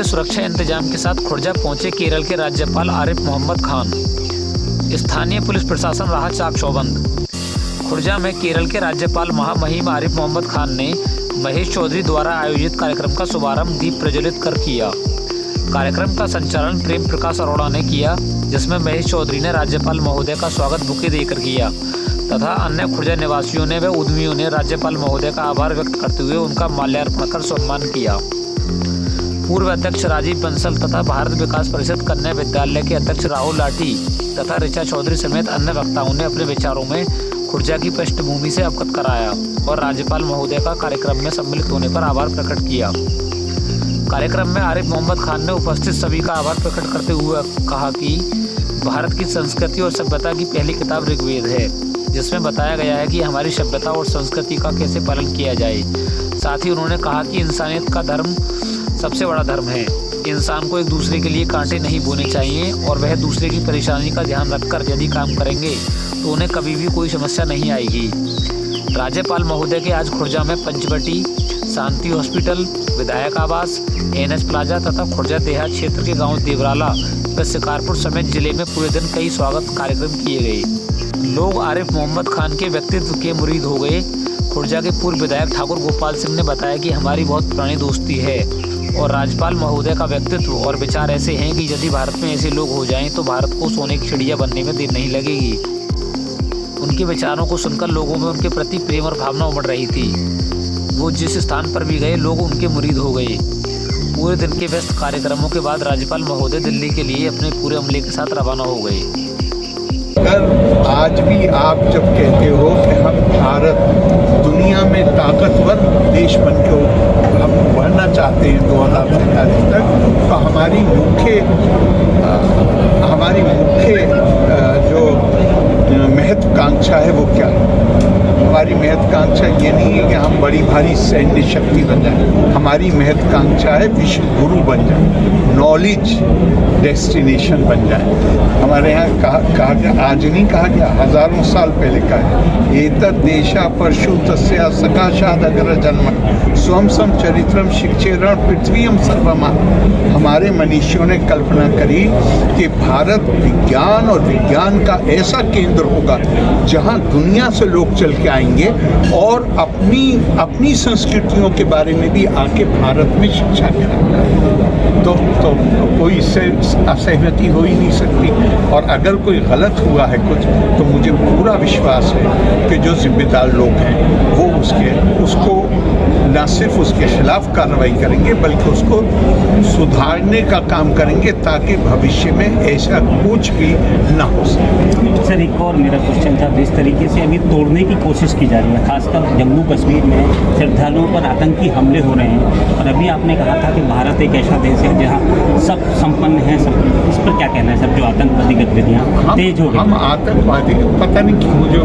सुरक्षा इंतजाम के साथ खुर्जा पहुंचे केरल के राज्यपाल आरिफ मोहम्मद खान। स्थानीय पुलिस प्रशासन रहा चाक चौबंद। खुर्जा में केरल के राज्यपाल महामहिम आरिफ मोहम्मद खान ने महेश चौधरी द्वारा आयोजित कार्यक्रम का शुभारंभ दीप प्रज्वलित कर किया। कार्यक्रम का संचालन प्रेम प्रकाश अरोड़ा ने किया, जिसमें महेश चौधरी ने राज्यपाल महोदय का स्वागत बुके देकर किया तथा अन्य खुर्जा निवासियों ने व उद्यमियों ने राज्यपाल महोदय का आभार व्यक्त करते हुए उनका माल्यार्पण कर सम्मान किया। पूर्व अध्यक्ष राजीव बंसल तथा भारत विकास परिषद कन्या विद्यालय के अध्यक्ष राहुल लाठी तथा ऋचा चौधरी समेत अन्य वक्ताओं ने अपने विचारों में खुर्जा की पृष्ठभूमि से अवगत कराया और राज्यपाल महोदय का कार्यक्रम में सम्मिलित होने पर आभार प्रकट किया। कार्यक्रम में आरिफ मोहम्मद खान ने उपस्थित सभी का आभार प्रकट करते हुए कहा कि भारत की संस्कृति और सभ्यता की पहली किताब ऋग्वेद है, जिसमें बताया गया है कि हमारी सभ्यता और संस्कृति का कैसे पालन किया जाए। साथ ही उन्होंने कहा कि इंसानियत का धर्म सबसे बड़ा धर्म है। इंसान को एक दूसरे के लिए कांटे नहीं बोने चाहिए और वह दूसरे की परेशानी का ध्यान रखकर यदि काम करेंगे तो उन्हें कभी भी कोई समस्या नहीं आएगी। राज्यपाल महोदय के आज खुर्जा में पंचवटी, शांति हॉस्पिटल, विधायक आवास, एनएच प्लाजा तथा खुर्जा देहात क्षेत्र के गांव देवराला व शिकारपुर समेत जिले में पूरे दिन कई स्वागत कार्यक्रम किए गए। लोग आरिफ मोहम्मद खान के व्यक्तित्व के मुरीद हो गए। खुर्जा के पूर्व विधायक ठाकुर गोपाल सिंह ने बताया कि हमारी बहुत पुरानी दोस्ती है और राज्यपाल महोदय का व्यक्तित्व और विचार ऐसे हैं कि यदि भारत में ऐसे लोग हो जाएं तो भारत को सोने की चिड़िया बनने में देर नहीं लगेगी। उनके विचारों को सुनकर लोगों में उनके प्रति प्रेम और भावना उमड़ रही थी। वो जिस स्थान पर भी गए लोग उनके मुरीद हो गए। पूरे दिन के व्यस्त कार्यक्रमों के बाद राज्यपाल महोदय दिल्ली के लिए अपने पूरे अमले के साथ रवाना हो गए। अगर आज भी आप जब कहते हो कि हम भारत दुनिया में ताकतवर देश बन के हम बढ़ना चाहते हैं 2047 तक, तो हमारी मुख्य जो महत्वाकांक्षा है वो क्या है? हमारी महत्वाकांक्षा ये नहीं है कि हम बड़ी भारी सैन्य शक्ति बन जाए। हमारी महत्वाकांक्षा है विश्व गुरु बन जाए, नॉलेज डेस्टिनेशन बन जाए। हमारे यहाँ कहा गया, आज नहीं कहा गया, हजारों साल पहले कहा है, एतद् देशा परशु तस्या सकाशाद अग्र जन्म स्वम सम चरित्रम शिक्षेरण पृथ्वीम सर्वमा। हमारे मनीषियों ने कल्पना करी कि भारत विज्ञान और विज्ञान का ऐसा केंद्र होगा जहाँ दुनिया से लोग चल के आएंगे और अपनी संस्कृतियों के बारे में भी आके भारत में शिक्षा कराएंगे। तो कोई इससे असहमति हो ही नहीं सकती। और अगर कोई गलत हुआ है कुछ, तो मुझे पूरा विश्वास है कि जो जिम्मेदार लोग हैं वो उसको न सिर्फ उसके खिलाफ कार्रवाई करेंगे बल्कि उसको सुधारने का काम करेंगे ताकि भविष्य में ऐसा कुछ भी ना हो सके। सर, एक और मेरा क्वेश्चन था, जिस तरीके से अभी तोड़ने की कोशिश की जा रही है, खासकर जम्मू कश्मीर में श्रद्धालुओं पर आतंकी हमले हो रहे हैं, और अभी आपने कहा था कि भारत एक ऐसा देश है जहाँ सब संपन्न है, सब, इस पर क्या कहना है सर? जो आतंकवादी गतिविधियाँ तेज हो गई। हम आतंकवादी पता नहीं क्यों मुझे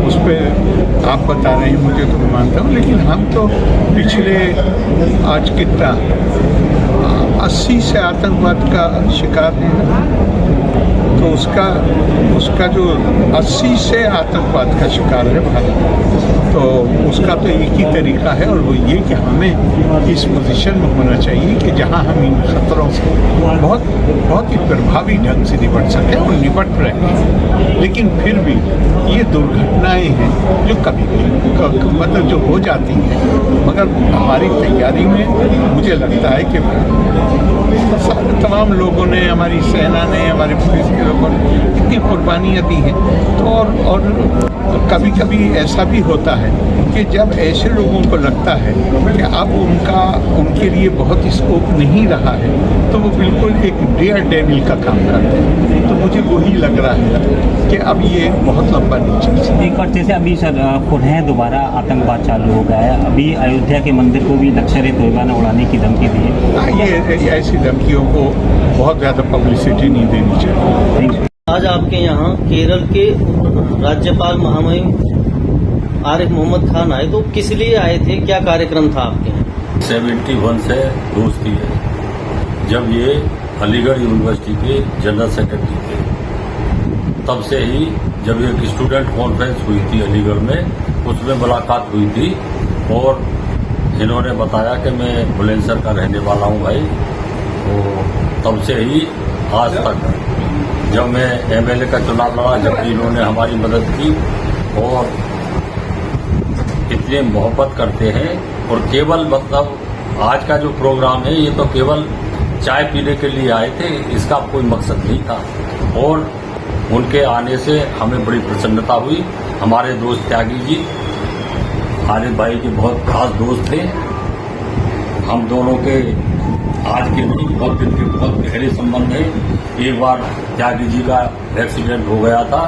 उस पर आप बता रहे हैं, मुझे तो मैं मानता हूँ, लेकिन हम तो पिछले आज कितना 80 से आतंकवाद का शिकार है। तो उसका जो 80 से आतंकवाद का शिकार है भारत, तो उसका तो एक ही तरीका है और वो ये कि हमें इस पोजीशन में होना चाहिए कि जहां हम इन खतरों से बहुत ही प्रभावी ढंग से निपट सकें और निपट रहे हैं। लेकिन फिर भी ये दुर्घटनाएं हैं जो कभी मतलब जो हो जाती हैं, मगर हमारी तैयारी में मुझे लगता है कि तमाम लोगों ने, हमारी सेना ने, हमारे पुलिस के लोगों ने इतनी कुर्बानियाँ दी हैं। तो और कभी कभी ऐसा भी होता है कि जब ऐसे लोगों को लगता है कि अब उनके लिए बहुत स्कोप नहीं रहा है, तो वो बिल्कुल एक डेयर डेविल का काम करते हैं। तो मुझे वही लग रहा है कि अब ये बहुत लंबा नहीं चल सकता। एक और जैसे अभी सर पुनः दोबारा आतंकवाद चालू हो गया है, अभी अयोध्या के मंदिर को भी लश्कर-ए-तोयबा ने उड़ाने की धमकी दी है। ये ऐसी धमकियों को बहुत ज़्यादा पब्लिसिटी नहीं देनी चाहिए। आज आपके यहाँ केरल के राज्यपाल महामहिम आरिफ मोहम्मद खान आए, तो किस लिए आए थे, क्या कार्यक्रम था आपके यहाँ? 71 से दोस्ती है। जब ये अलीगढ़ यूनिवर्सिटी के जनरल सेक्रेटरी थे, तब से ही जब एक स्टूडेंट कॉन्फ्रेंस हुई थी अलीगढ़ में, उसमें मुलाकात हुई थी और इन्होंने बताया कि मैं बुलंदशहर का रहने वाला हूँ भाई, तो तब से ही आज तक जब मैं एमएलए का चुनाव लड़ा, जब भी इन्होंने हमारी मदद की और इतने मोहब्बत करते हैं। और केवल मतलब आज का जो प्रोग्राम है ये तो केवल चाय पीने के लिए आए थे, इसका कोई मकसद नहीं था। और उनके आने से हमें बड़ी प्रसन्नता हुई। हमारे दोस्त त्यागी जी आरिफ भाई के बहुत खास दोस्त थे। हम दोनों के आज के नहीं, बहुत दिन के बहुत गहरे संबंध है। एक बार त्यागी जी का एक्सीडेंट हो गया था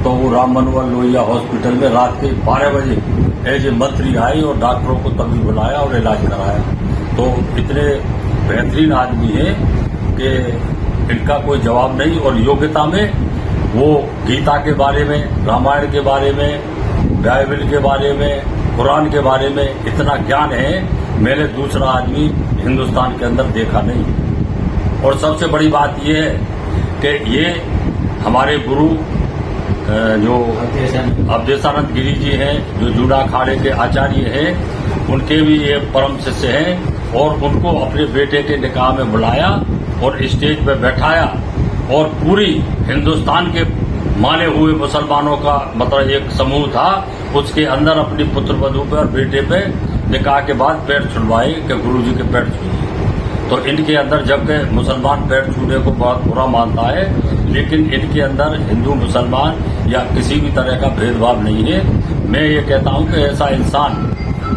तो वो राम मनोहर लोहिया हॉस्पिटल में रात के 12 बजे एज ए मंत्री आई और डॉक्टरों को तभी बुलाया और इलाज कराया। तो इतने बेहतरीन आदमी हैं कि इनका कोई जवाब नहीं। और योग्यता में वो गीता के बारे में, रामायण के बारे में, बाइबल के बारे में, कुरान के बारे में इतना ज्ञान है, मैंने दूसरा आदमी हिंदुस्तान के अंदर देखा नहीं। और सबसे बड़ी बात यह है कि ये हमारे गुरु जो अवधेशानंद गिरी जी हैं, जो जूड़ा अखाड़े के आचार्य हैं, उनके भी ये परम शिष्य हैं। और उनको अपने बेटे के निकाह में बुलाया और स्टेज पर बैठाया और पूरी हिंदुस्तान के माने हुए मुसलमानों का मतलब एक समूह था, उसके अंदर अपनी पुत्र वधू पे और बेटे पे निकाह के बाद पैर छुड़वाए कि गुरु जी के पैर छूइए। तो इनके अंदर जबकि मुसलमान पैर छूने को बहुत बुरा मानता है, लेकिन इनके अंदर हिंदू मुसलमान या किसी भी तरह का भेदभाव नहीं है। मैं ये कहता हूं कि ऐसा इंसान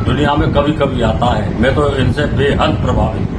दुनिया में कभी कभी आता है। मैं तो इनसे बेहद प्रभावित हूं।